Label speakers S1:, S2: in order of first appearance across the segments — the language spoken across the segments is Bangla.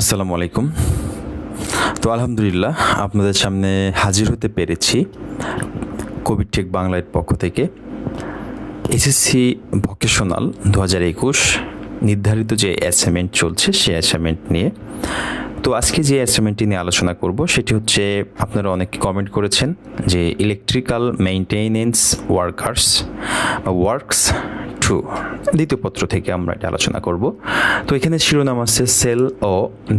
S1: আসসালামু আলাইকুম। তো আলহামদুলিল্লাহ আপনাদের সামনে হাজির হতে পেরেছি কবির টেক বাংলার পক্ষ থেকে এসএসসি ভোকেশনাল 2021 নির্ধারিত যে অ্যাসাইনমেন্ট চলছে সেই অ্যাসাইনমেন্ট নিয়ে। তো আজকে যে অ্যাসাইনমেন্টটি নিয়ে আলোচনা করব সেটি হচ্ছে, আপনারা অনেকে কমেন্ট করেছেন যে ইলেকট্রিক্যাল মেইনটেনেন্স ওয়ার্কার্স বা Workers-2 দ্বিতীয় পত্র থেকে আমরা এটা আলোচনা করব। তো এখানে শিরোনাম আছে সেল ও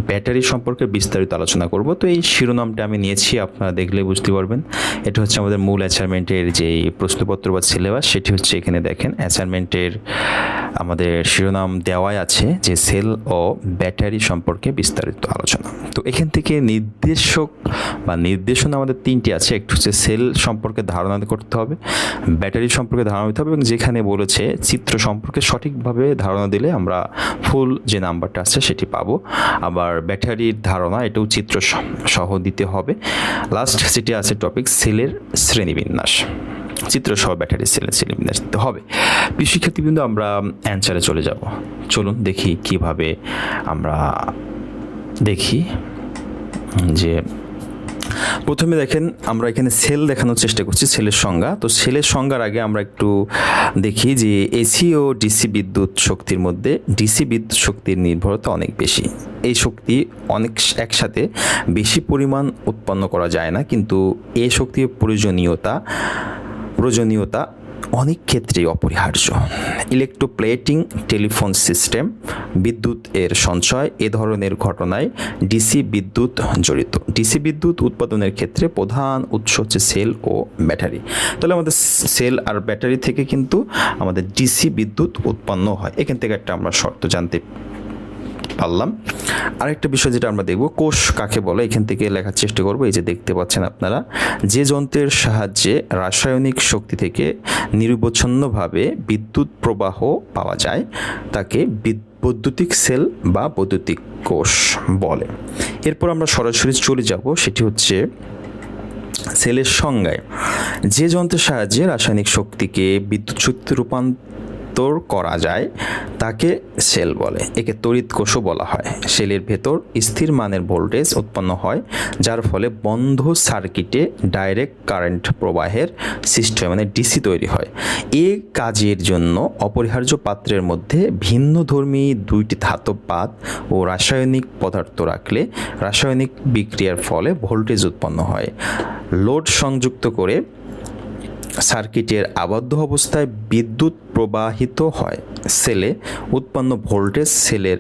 S1: ব্যাটারি সম্পর্কে বিস্তারিত আলোচনা করব। তো এই শিরোনামটা আমি নিয়েছি, আপনারা দেখলে বুঝতে পারবেন। এটা হচ্ছে আমাদের মূল অ্যাসাইনমেন্টের যে প্রশ্নপত্র বা সিলেবাস, সেটি হচ্ছে এখানে দেখেন অ্যাসাইনমেন্টের আমাদের শিরোনাম দেওয়াই আছে যে সেল ও ব্যাটারি সম্পর্কে বিস্তারিত আলোচনা। তো এখান থেকে নির্দেশনা আমাদের তিনটি আছে। একটু হচ্ছে সেল সম্পর্কে ধারণা করতে হবে, ব্যাটারি সম্পর্কে ধারণা দিতে হবে, এবং যেখানে বলেছে চিত্র সম্পর্কে সঠিকভাবে ধারণা দিলে আমরা ফুল যে নাম্বারটা আছে সেটি পাবো। আবার ব্যাটারির ধারণা এটাও চিত্র সহ দিতে হবে। লাস্ট যেটি আছে টপিক সেলের শ্রেণীবিন্যাস, চিত্র সহ ব্যাটারি সেলের শ্রেণীবিন্যাস দিতে হবে। প্রিয় শিক্ষার্থীবৃন্দ, আমরা অ্যান্সারে চলে যাব। চলুন দেখি কিভাবে আমরা দেখি যে প্রথমে দেখেন আমরা এখানে সেল দেখানোর চেষ্টা করছি, সেলের সংজ্ঞা। তো সেলের সংজ্ঞার আগে আমরা একটু দেখি যে এসি ও ডিসি বিদ্যুৎ শক্তির মধ্যে ডিসি বিদ্যুৎ শক্তির নির্ভরতা অনেক বেশি। এই শক্তি একসাথে বেশি পরিমাণ উৎপন্ন করা যায় না, কিন্তু এই শক্তির প্রয়োজনীয়তা অনেক ক্ষেত্রেই অপরিহার্য। ইলেকট্রোপ্লেটিং টেলিফোন সিস্টেম, বিদ্যুৎ এর সঞ্চয়, এ ধরনের ঘটনায় ডিসি বিদ্যুৎ জড়িত। ডিসি বিদ্যুৎ উৎপাদনের ক্ষেত্রে প্রধান উৎস হচ্ছে সেল ও ব্যাটারি। তাহলে আমাদের সেল আর ব্যাটারি থেকে কিন্তু আমাদের ডিসি বিদ্যুৎ উৎপন্ন হয়। এখান থেকে একটা আমরা শর্ত জানতে পারলাম। আরেকটা বিষয় যেটা আমরা দেখব, কোষ কাকে বলে, এখান থেকে লেখার চেষ্টা করব। এই যে দেখতে পাচ্ছেন আপনারা, যে যন্ত্রের সাহায্যে রাসায়নিক শক্তি থেকে নিরবচ্ছিন্নভাবে বিদ্যুৎ প্রবাহ পাওয়া যায় তাকে বৈদ্যুতিক সেল বা বৈদ্যুতিক কোষ বলে। এরপর আমরা সরাসরি চলে যাব, সেটি হচ্ছে সেলের সংজ্ঞায়। যে যন্ত্রের সাহায্যে রাসায়নিক শক্তিকে বিদ্যুৎ শক্তিতে রূপান্তর করা যায় তাকে সেল বলে। একে তড়িৎ কোষও বলা হয়। সেলের ভেতর স্থির মানের ভোল্টেজ উৎপন্ন হয়, যার ফলে বন্ধ সার্কিটে ডাইরেক্ট কারেন্ট প্রবাহের সৃষ্টি হয়, মানে ডিসি তৈরি হয়। এ কাজের জন্য অপরিহার্য পাত্রের মধ্যে ভিন্নধর্মী দুইটি ধাতব পাত ও রাসায়নিক পদার্থ রাখলে রাসায়নিক বিক্রিয়ার ফলে ভোল্টেজ উৎপন্ন হয়। লোড সংযুক্ত করে সার্কিটের আবদ্ধ অবস্থায় বিদ্যুৎ প্রবাহিত হয়। সেলে উৎপন্ন ভোল্টেজ সেলের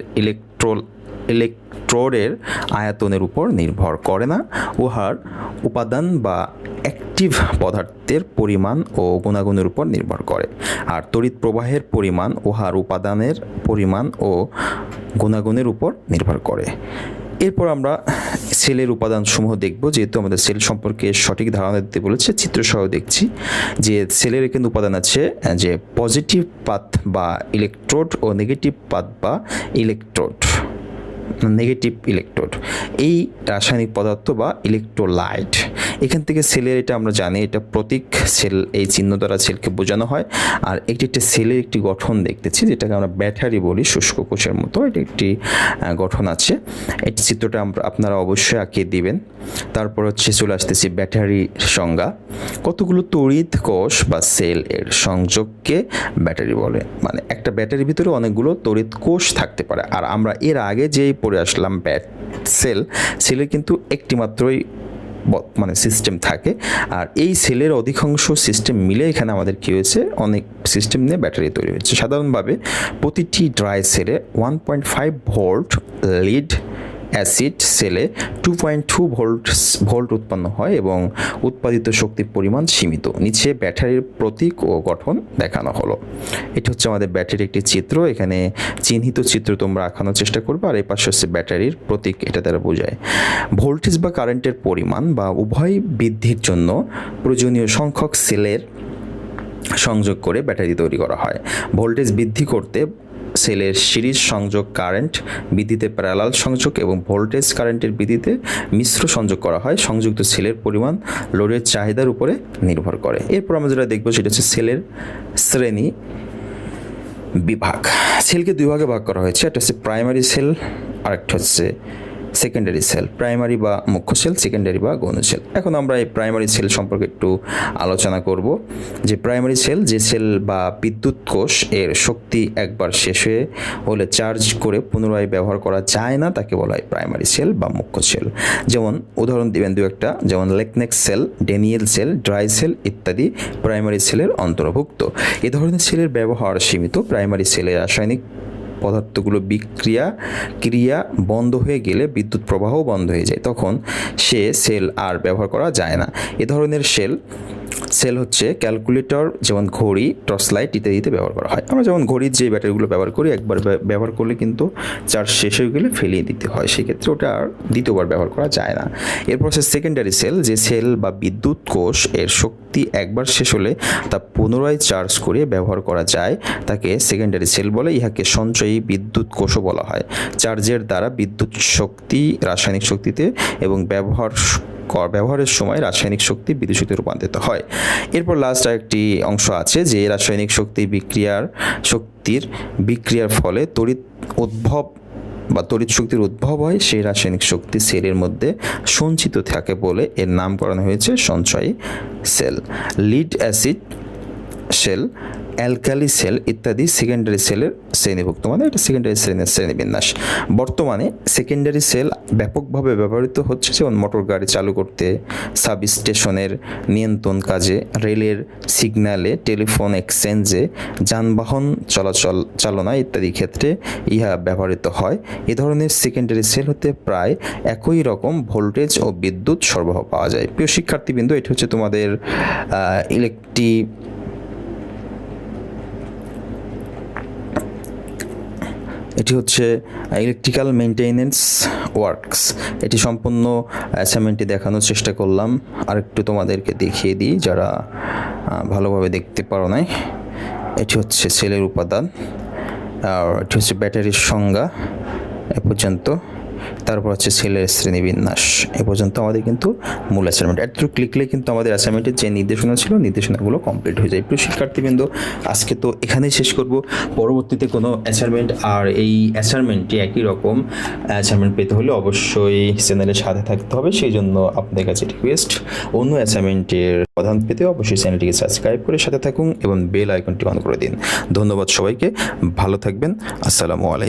S1: ইলেকট্রোডের আয়তনের উপর নির্ভর করে না, উহার উপাদান বা অ্যাক্টিভ পদার্থের পরিমাণ ও গুণাগুণের উপর নির্ভর করে। আর তড়িৎ প্রবাহের পরিমাণ উহার উপাদানের পরিমাণ ও গুণাগুণের উপর নির্ভর করে। এরপর আমরা সেলের উপাদানসমূহ দেখব। যেহেতু আমাদের সেল সম্পর্কে সঠিক ধারণা দিতে বলেছে, চিত্রসহ দেখছি যে সেলের এখানে উপাদান আছে যে পজিটিভ পাত বা ইলেকট্রোড ও নেগেটিভ পাত বা নেগেটিভ ইলেকট্রোড, এই রাসায়নিক পদার্থ বা ইলেকট্রোলাইট। এখান থেকে সেলের এটা আমরা জানি, এটা প্রতীক সেল, এই চিহ্ন দ্বারা সেলকে বোঝানো হয়। আর একটা সেলের একটি গঠন দেখতেছি যেটাকে আমরা ব্যাটারি বলি, শুষ্ক কোষের মতো। এটা একটি গঠন আছে। এই চিত্রটা আপনারা অবশ্যই আঁকিয়ে দিবেন। তারপর হচ্ছে চলে আসতেছি ব্যাটারির সংজ্ঞা। কতগুলো তড়িৎ কোষ বা সেল এর সংযোগকে ব্যাটারি বলে। মানে একটা ব্যাটারির ভিতরে অনেকগুলো তড়িৎ কোষ থাকতে পারে। আর আমরা এর আগে যেই পড়ে আসলাম সেলের কিন্তু একটি মাত্রই মানে সিস্টেম থাকে। আর এই সেলের অধিকাংশ সিস্টেম মিলে এখানে আমাদের কী হয়েছে, অনেক সিস্টেম নিয়ে ব্যাটারি তৈরি হয়েছে। সাধারণভাবে প্রতিটি ড্রাই সেলে 1.5 ভোল্ট, লিড অ্যাসিড সেলে 2.2 ভোল্ট উৎপন্ন হয় এবং উৎপাদিত শক্তির পরিমাণ সীমিত। নিচে ব্যাটারির প্রতীক ও গঠন দেখানো হলো। এটা হচ্ছে আমাদের ব্যাটারির একটি চিত্র। এখানে চিহ্নিত চিত্র তোমরা আঁকানোর চেষ্টা করবে। আর এই পাশে হচ্ছে ব্যাটারির প্রতীক, এটা দ্বারা বোঝায় ভোল্টেজ বা কারেন্টের পরিমাণ বা উভয় বৃদ্ধির জন্য প্রয়োজনীয় সংখ্যক সেলের সংযোগ করে ব্যাটারি তৈরি করা হয়। ভোল্টেজ বৃদ্ধি করতে সেলের সিরিজ সংযোগ, কারেন্ট বৃদ্ধিতে প্যারালাল সংযোগ এবং ভোল্টেজ কারেন্টের বৃদ্ধিতে মিশ্র সংযোগ করা হয়। সংযুক্ত সেলের পরিমাণ লোডের চাহিদার উপরে নির্ভর করে। এরপর আমরা যেটা দেখবো সেটা হচ্ছে সেলের শ্রেণী বিভাগ। সেলকে দুই ভাগে ভাগ করা হয়েছে, একটা হচ্ছে প্রাইমারি সেল আর একটা হচ্ছে সেকেন্ডারি সেল। প্রাইমারি বা মুখ্য সেল, সেকেন্ডারি বা গৌণ সেল। এখন আমরা এই প্রাইমারি সেল সম্পর্কে একটু আলোচনা করব। যে প্রাইমারি সেল, যে সেল বা বিদ্যুৎ কোষ এর শক্তি একবার শেষ হলে চার্জ করে পুনরায় ব্যবহার করা যায় না, তাকে বলা হয় প্রাইমারি সেল বা মুখ্য সেল। যেমন উদাহরণ দিবেন দু একটা, যেমন লেকনেক্স cell, Daniell cell, dry cell ইত্যাদি প্রাইমারি সেলের অন্তর্ভুক্ত। এ ধরনের সেলের ব্যবহার সীমিত। প্রাইমারি সেলের রাসায়নিক পদার্থগুলো ক্রিয়া বন্ধ হয়ে গেলে বিদ্যুৎ প্রবাহ বন্ধ হয়ে যায়, তখন সে সেল আর ব্যবহার করা যায় না। এ ধরনের সেল হচ্ছে ক্যালকুলেটর, যেমন ঘড়ি, টর্চ লাইট ইত্যাদিতে ব্যবহার করা হয়। আমরা যেমন ঘড়ির যে ব্যাটারিগুলো ব্যবহার করি, একবার ব্যবহার করলে কিন্তু চার্জ শেষ হয়ে গেলে ফেলিয়ে দিতে হয়, সেক্ষেত্রে ওটা আর দ্বিতীয়বার ব্যবহার করা যায় না। এরপর হচ্ছে সেকেন্ডারি সেল, যে সেল বা বিদ্যুৎ কোষ এর শক্তি একবার শেষ হলে তা পুনরায় চার্জ করে ব্যবহার করা যায়, তাকে সেকেন্ডারি সেল বলে। ইহাকে সঞ্চয়ী বিদ্যুৎ কোষও বলা হয়। চার্জের দ্বারা বিদ্যুৎ শক্তি রাসায়নিক শক্তিতে এবং ব্যবহারের সময় রাসায়নিক শক্তি বিদ্যুৎ শক্তিতে রূপান্তরিত হয়। এরপর লাস্ট একটি অংশ আছে, যে রাসায়নিক শক্তির বিক্রিয়ার ফলে তড়িৎ শক্তির উদ্ভব হয়, সেই রাসায়নিক শক্তি সেলের মধ্যে সঞ্চিত থাকে বলে এর নামকরণ হয়েছে সঞ্চয়ী cell. Lead acid cell, alkali cell ইত্যাদি সেকেন্ডারি সেলের শ্রেণীভুক্ত, মানে এটা সেকেন্ডারি সেলের শ্রেণীবিন্যাস। বর্তমানে সেকেন্ডারি সেল ব্যাপকভাবে ব্যবহৃত হচ্ছে, যেমন মোটর গাড়ি চালু করতে, সাবস্টেশনের নিয়ন্ত্রণ কাজে, রেলের সিগন্যালে, টেলিফোন এক্সচেঞ্জে, যানবাহন চালনা ইত্যাদি ক্ষেত্রে ইহা ব্যবহৃত হয়। এ ধরনের সেকেন্ডারি সেল হতে প্রায় একই রকম ভোল্টেজ ও বিদ্যুৎ সরবরাহ পাওয়া যায়। প্রিয় শিক্ষার্থীবৃন্দ, এটি হচ্ছে তোমাদের ইলেকট্রিক্যাল মেইনটেনেন্স ওয়ার্কস। এটি সম্পূর্ণ অ্যাসাইনমেন্টটি দেখানোর চেষ্টা করলাম। আর একটু তোমাদেরকে দেখিয়ে দিই যারা ভালোভাবে দেখতে পারো নাই। এটি হচ্ছে সেলের উপাদান, আর এটি হচ্ছে ব্যাটারির সংজ্ঞা এ পর্যন্ত, তারপর হচ্ছে সেলের শ্রেণীবিন্যাস। এ পর্যন্ত আমাদের কিন্তু মূল অ্যাসাইনমেন্ট। এতটুকু লিখলে কিন্তু আমাদের অ্যাসাইনমেন্টের যে নির্দেশনা ছিল, নির্দেশনাগুলো কমপ্লিট হয়ে যায়। প্রিয় শিক্ষার্থীবৃন্দ, আজকে তো এখানেই শেষ করব। পরবর্তীতে কোনো অ্যাসাইনমেন্ট আর এই অ্যাসাইনমেন্টটি একই রকম অ্যাসাইনমেন্ট পেতে হলে অবশ্যই চ্যানেলের সাথে থাকতে হবে। সেই জন্য আপনাদের কাছে রিকোয়েস্ট, অন্য অ্যাসাইনমেন্টের সমাধান পেতে অবশ্যই চ্যানেলটিকে সাবস্ক্রাইব করে সাথে থাকুন এবং বেল আইকনটি অন করে দিন। ধন্যবাদ সবাইকে, ভালো থাকবেন। আসসালামু আলাইকুম।